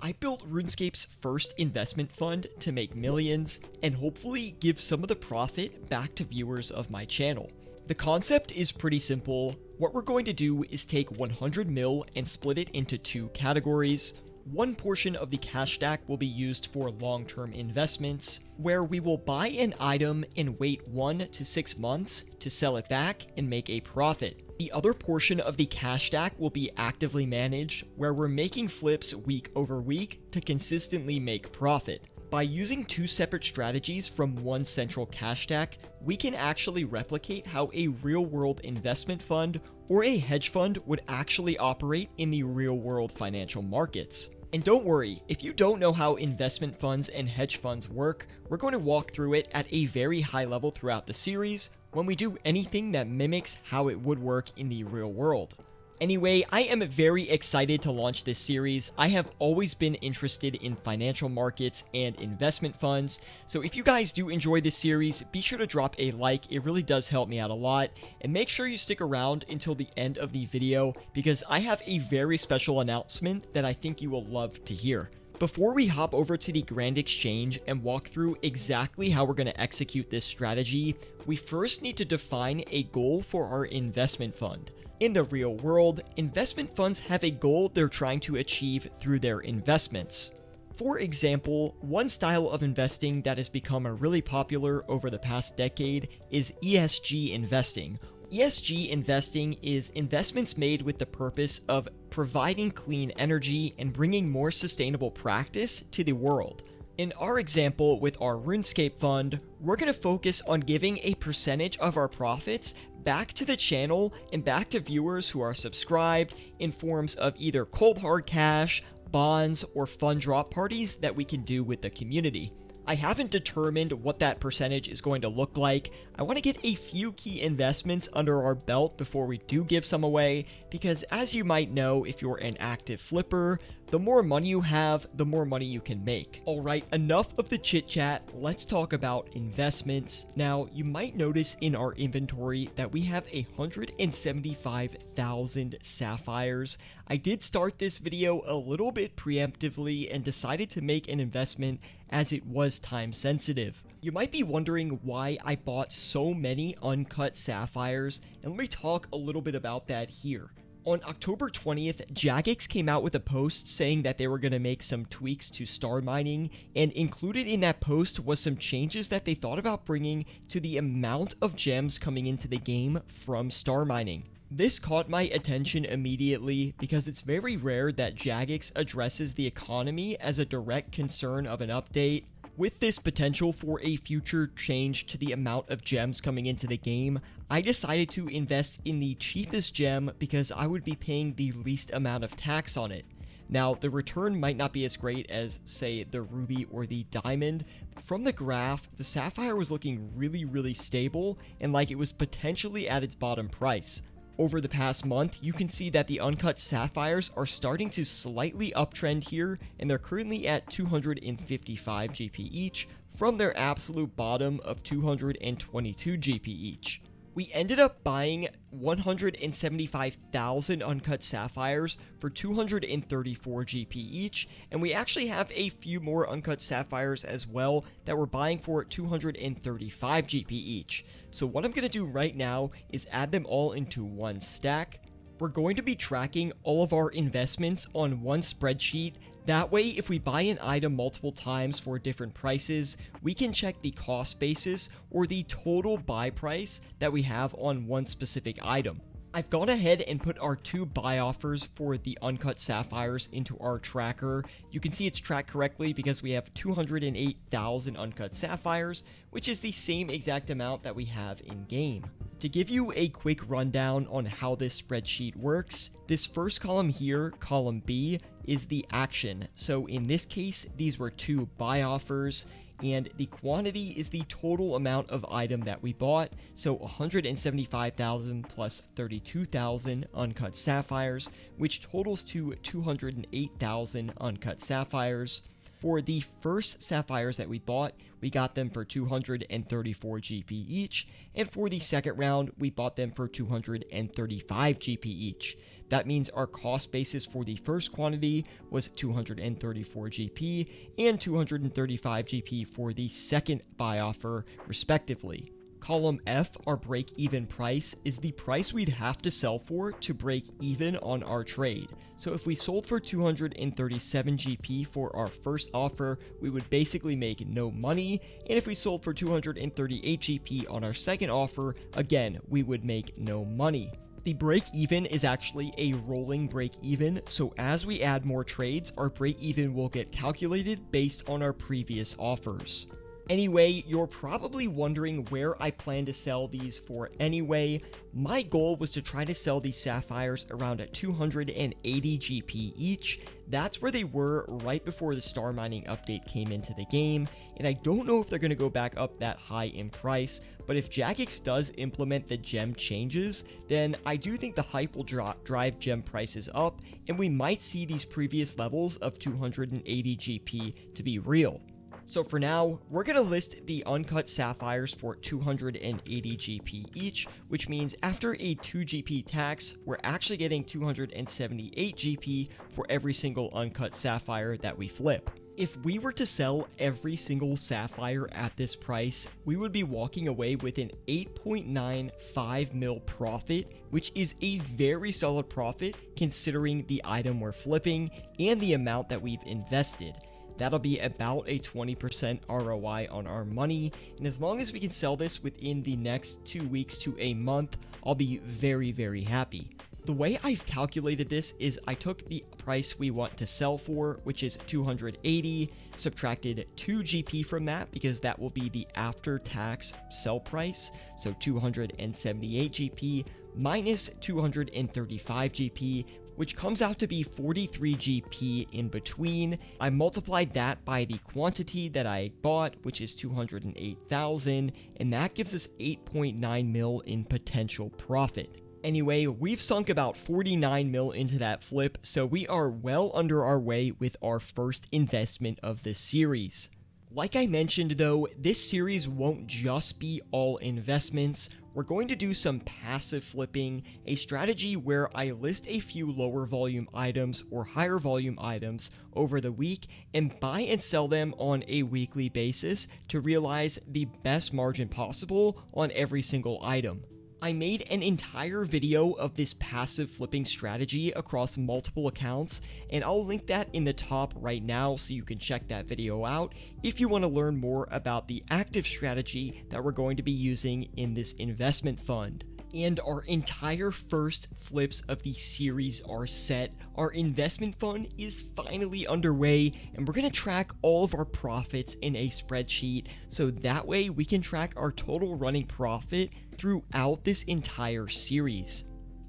I built RuneScape's first investment fund to make millions and hopefully give some of the profit back to viewers of my channel. The concept is pretty simple. What we're going to do is take 100 mil and split it into two categories. One portion of the cash stack will be used for long-term investments, where we will buy an item and wait 1 to 6 months to sell it back and make a profit. The other portion of the cash stack will be actively managed, where we're making flips week over week to consistently make profit. By using two separate strategies from one central cash stack, we can actually replicate how a real-world investment fund or a hedge fund would actually operate in the real-world financial markets. And don't worry, if you don't know how investment funds and hedge funds work, we're going to walk through it at a very high level throughout the series when we do anything that mimics how it would work in the real world. Anyway, I am very excited to launch this series. I have always been interested in financial markets and investment funds, so if you guys do enjoy this series, be sure to drop a like. It really does help me out a lot, and make sure you stick around until the end of the video because I have a very special announcement that I think you will love to hear. Before we hop over to the Grand Exchange and walk through exactly how we're going to execute this strategy, we first need to define a goal for our investment fund. In the real world, investment funds have a goal they're trying to achieve through their investments. For example, one style of investing that has become really popular over the past decade is ESG investing. ESG investing is investments made with the purpose of providing clean energy and bringing more sustainable practice to the world. In our example with our RuneScape fund, we're going to focus on giving a percentage of our profits back to the channel and back to viewers who are subscribed in forms of either cold hard cash, bonds, or fund drop parties that we can do with the community. I haven't determined what that percentage is going to look like. I want to get a few key investments under our belt before we do give some away, because as you might know, if you're an active flipper, the more money you have, the more money you can make. Alright, enough of the chit chat, let's talk about investments. Now, you might notice in our inventory that we have 175,000 sapphires. I did start this video a little bit preemptively and decided to make an investment as it was time sensitive. You might be wondering why I bought so many uncut sapphires, and let me talk a little bit about that here. On October 20th, Jagex came out with a post saying that they were going to make some tweaks to star mining, and included in that post was some changes that they thought about bringing to the amount of gems coming into the game from star mining. This caught my attention immediately because it's very rare that Jagex addresses the economy as a direct concern of an update. With this potential for a future change to the amount of gems coming into the game, I decided to invest in the cheapest gem because I would be paying the least amount of tax on it. Now, the return might not be as great as, say, the ruby or the diamond. From the graph, the sapphire was looking really stable and like it was potentially at its bottom price. Over the past month, you can see that the uncut sapphires are starting to slightly uptrend here, and they're currently at 255 GP each from their absolute bottom of 222 GP each. We ended up buying 175,000 uncut sapphires for 234 GP each, and we actually have a few more uncut sapphires as well that we're buying for 235 GP each. So what I'm going to do right now is add them all into one stack. We're going to be tracking all of our investments on one spreadsheet. That way, if we buy an item multiple times for different prices, we can check the cost basis or the total buy price that we have on one specific item. I've gone ahead and put our two buy offers for the uncut sapphires into our tracker. You can see it's tracked correctly because we have 208,000 uncut sapphires, which is the same exact amount that we have in game. To give you a quick rundown on how this spreadsheet works, this first column here, column B, is the action. So in this case, these were two buy offers, and the quantity is the total amount of item that we bought. So 175,000 plus 32,000 uncut sapphires, which totals to 208,000 uncut sapphires. For the first Sapphires that we bought, we got them for 234 GP each, and for the second round, we bought them for 235 GP each. That means our cost basis for the first quantity was 234 GP and 235 GP for the second buy offer, respectively. Column F, our break-even price, is the price we'd have to sell for to break even on our trade. So if we sold for 237 GP for our first offer, we would basically make no money, and if we sold for 238 GP on our second offer, again, we would make no money. The break-even is actually a rolling break-even, so as we add more trades, our break-even will get calculated based on our previous offers. Anyway, you're probably wondering where I plan to sell these for anyway. My goal was to try to sell these Sapphires around at 280 GP each. That's where they were right before the star mining update came into the game, and I don't know if they're going to go back up that high in price, but if Jagex does implement the gem changes, then I do think the hype will drive gem prices up, and we might see these previous levels of 280 GP to be real. So for now, we're going to list the uncut Sapphires for 280 GP each, which means after a 2 GP tax, we're actually getting 278 GP for every single uncut Sapphire that we flip. If we were to sell every single Sapphire at this price, we would be walking away with an 8.95 mil profit, which is a very solid profit considering the item we're flipping and the amount that we've invested. That'll be about a 20% ROI on our money, and as long as we can sell this within the next 2 weeks to a month, I'll be very, very happy. The way I've calculated this is I took the price we want to sell for, which is 280, subtracted 2 GP from that because that will be the after-tax sell price, so 278 GP minus 235 GP, which comes out to be 43 GP in between. I multiplied that by the quantity that I bought, which is 208,000, and that gives us 8.9 mil in potential profit. Anyway, we've sunk about 49 mil into that flip, so we are well under our way with our first investment of this series. Like I mentioned though, this series won't just be all investments. We're going to do some passive flipping, a strategy where I list a few lower volume items or higher volume items over the week and buy and sell them on a weekly basis to realize the best margin possible on every single item. I made an entire video of this passive flipping strategy across multiple accounts, and I'll link that in the top right now so you can check that video out if you want to learn more about the active strategy that we're going to be using in this investment fund. And our entire first flips of the series are set. Our investment fund is finally underway, and we're going to track all of our profits in a spreadsheet so that way we can track our total running profit throughout this entire series.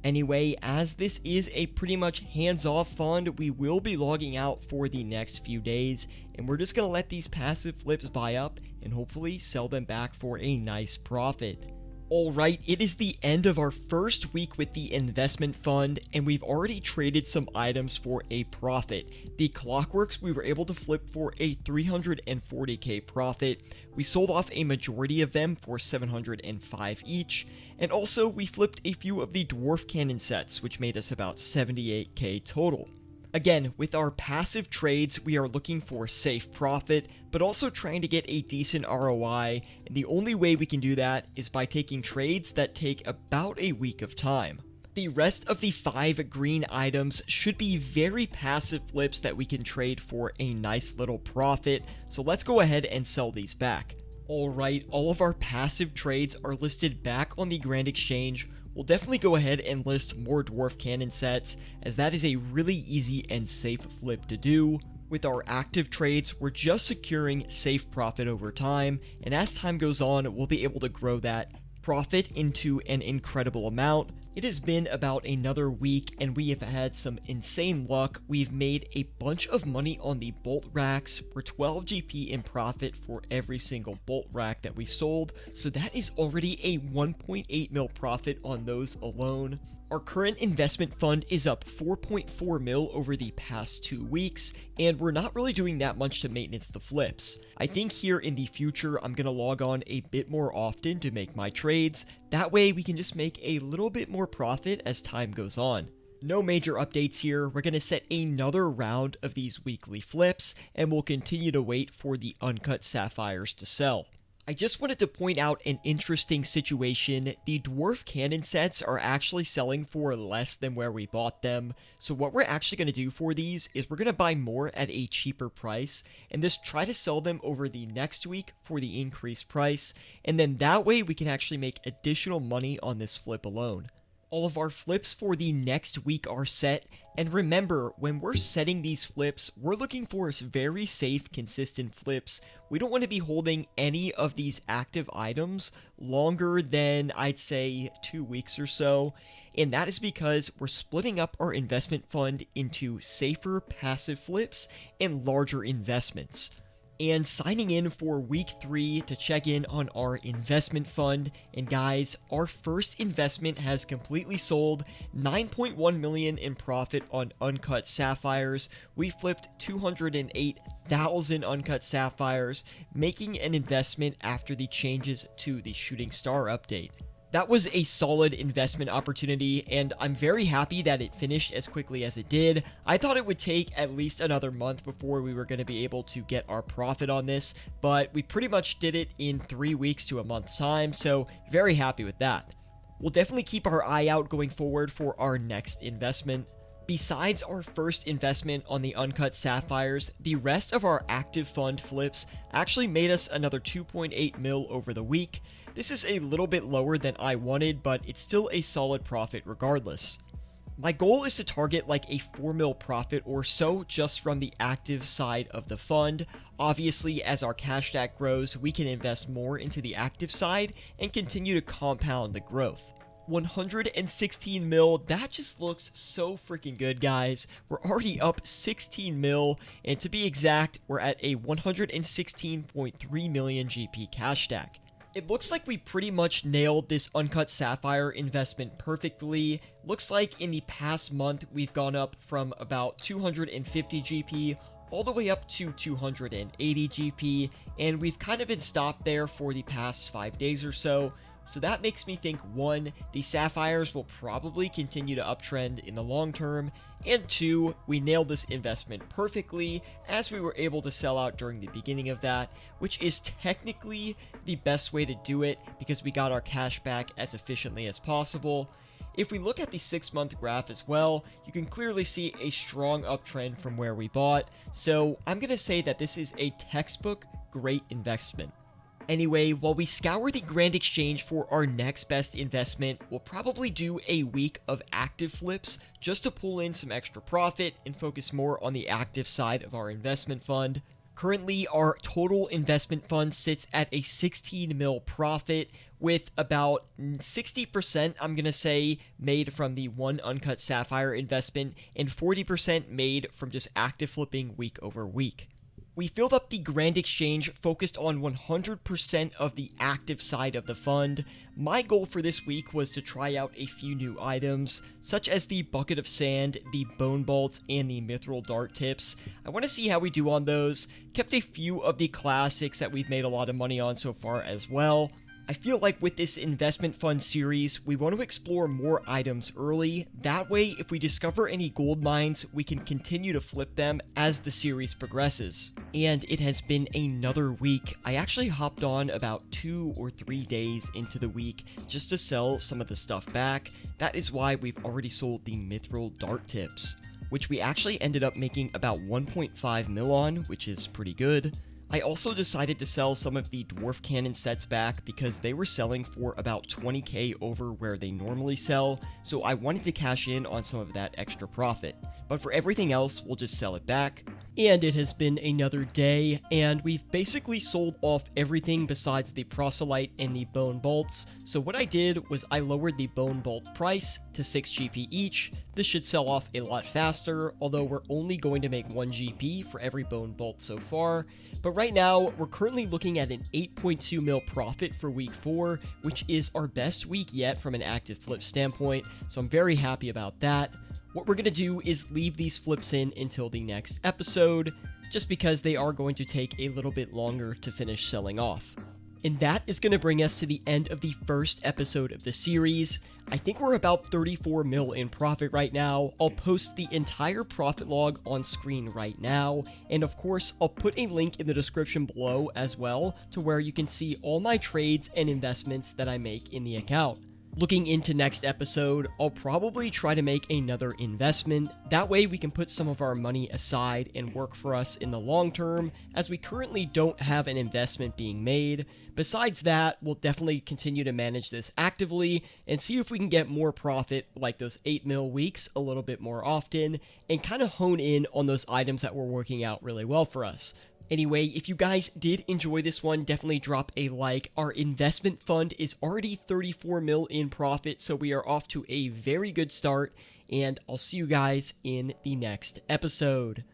Anyway, as this is a pretty much hands-off fund, we will be logging out for the next few days, and we're just going to let these passive flips buy up and hopefully sell them back for a nice profit. Alright, it is the end of our first week with the investment fund, and we've already traded some items for a profit. The Clockworks we were able to flip for a 340k profit. We sold off a majority of them for 705 each, and also we flipped a few of the Dwarf Cannon sets, which made us about 78k total. Again, with our passive trades, we are looking for safe profit, but also trying to get a decent ROI, and the only way we can do that is by taking trades that take about a week of time. The rest of the 5 green items should be very passive flips that we can trade for a nice little profit, so let's go ahead and sell these back. Alright, all of our passive trades are listed back on the Grand Exchange. We'll definitely go ahead and list more Dwarf Cannon sets, as that is a really easy and safe flip to do. With our active trades, we're just securing safe profit over time, and as time goes on, we'll be able to grow that profit into an incredible amount. It has been about another week, and we have had some insane luck. We've made a bunch of money on the bolt racks. We're 12 GP in profit for every single bolt rack that we sold, so that is already a 1.8 mil profit on those alone. Our current investment fund is up 4.4 mil over the past 2 weeks, and we're not really doing that much to maintenance the flips. I think here in the future, I'm gonna log on a bit more often to make my trades. That way we can just make a little bit more profit as time goes on. No major updates here. We're gonna set another round of these weekly flips, and we'll continue to wait for the uncut sapphires to sell. I just wanted to point out an interesting situation. The dwarf cannon sets are actually selling for less than where we bought them. So what we're actually going to do for these is we're going to buy more at a cheaper price and just try to sell them over the next week for the increased price. And then that way we can actually make additional money on this flip alone. All of our flips for the next week are set, and remember, when we're setting these flips, we're looking for very safe, consistent flips. We don't want to be holding any of these active items longer than, I'd say, 2 weeks or so, and that is because we're splitting up our investment fund into safer passive flips and larger investments. And signing in for week 3 to check in on our investment fund. And guys, our first investment has completely sold, 9.1 million in profit on uncut sapphires. We flipped 208,000 uncut sapphires, making an investment after the changes to the shooting star update. That was a solid investment opportunity, and I'm very happy that it finished as quickly as it did. I thought it would take at least another month before we were going to be able to get our profit on this, but we pretty much did it in 3 weeks to a month's time, so very happy with that. We'll definitely keep our eye out going forward for our next investment. Besides our first investment on the uncut sapphires, the rest of our active fund flips actually made us another 2.8 mil over the week. This is a little bit lower than I wanted, but it's still a solid profit regardless. My goal is to target like a 4 mil profit or so just from the active side of the fund. Obviously, as our cash stack grows, we can invest more into the active side and continue to compound the growth. 116 mil, that just looks so freaking good, guys. We're already up 16 mil, and to be exact, we're at a 116.3 million GP cash stack. It looks like we pretty much nailed this uncut sapphire investment perfectly. Looks like in the past month, we've gone up from about 250 GP all the way up to 280 GP, and we've kind of been stopped there for the past 5 days or so. So that makes me think, 1, the sapphires will probably continue to uptrend in the long term, and 2, we nailed this investment perfectly as we were able to sell out during the beginning of that, which is technically the best way to do it because we got our cash back as efficiently as possible. If we look at the 6-month graph as well, you can clearly see a strong uptrend from where we bought, so I'm going to say that this is a textbook great investment. Anyway, while we scour the Grand Exchange for our next best investment, we'll probably do a week of active flips just to pull in some extra profit and focus more on the active side of our investment fund. Currently, our total investment fund sits at a 16 mil profit, with about 60%, I'm going to say, made from the one uncut sapphire investment and 40% made from just active flipping week over week. We filled up the Grand Exchange focused on 100% of the active side of the fund. My goal for this week was to try out a few new items, such as the Bucket of Sand, the Bone Bolts, and the Mithril Dart Tips. I want to see how we do on those. Kept a few of the classics that we've made a lot of money on so far as well. I feel like with this investment fund series, we want to explore more items early. That way, if we discover any gold mines, we can continue to flip them as the series progresses. And it has been another week. I actually hopped on about 2 or 3 days into the week just to sell some of the stuff back. That is why we've already sold the Mithril Dart Tips, which we actually ended up making about 1.5 mil on, which is pretty good. I also decided to sell some of the Dwarf Cannon sets back because they were selling for about 20k over where they normally sell, so I wanted to cash in on some of that extra profit. But for everything else, we'll just sell it back. And it has been another day, and we've basically sold off everything besides the Proselyte and the Bone Bolts. So what I did was I lowered the Bone Bolt price to 6 GP each. This should sell off a lot faster, although we're only going to make 1 GP for every Bone Bolt so far. But right now, we're currently looking at an 8.2 mil profit for week 4, which is our best week yet from an active flip standpoint, so I'm very happy about that. What we're going to do is leave these flips in until the next episode, just because they are going to take a little bit longer to finish selling off. And that is going to bring us to the end of the first episode of the series. I think we're about 34 mil in profit right now. I'll post the entire profit log on screen right now. And of course, I'll put a link in the description below as well to where you can see all my trades and investments that I make in the account. Looking into next episode, I'll probably try to make another investment. That way we can put some of our money aside and work for us in the long term, as we currently don't have an investment being made. Besides that, we'll definitely continue to manage this actively and see if we can get more profit like those 8 mil weeks a little bit more often and kind of hone in on those items that were working out really well for us. Anyway, if you guys did enjoy this one, definitely drop a like. Our investment fund is already 34 mil in profit, so we are off to a very good start, and I'll see you guys in the next episode.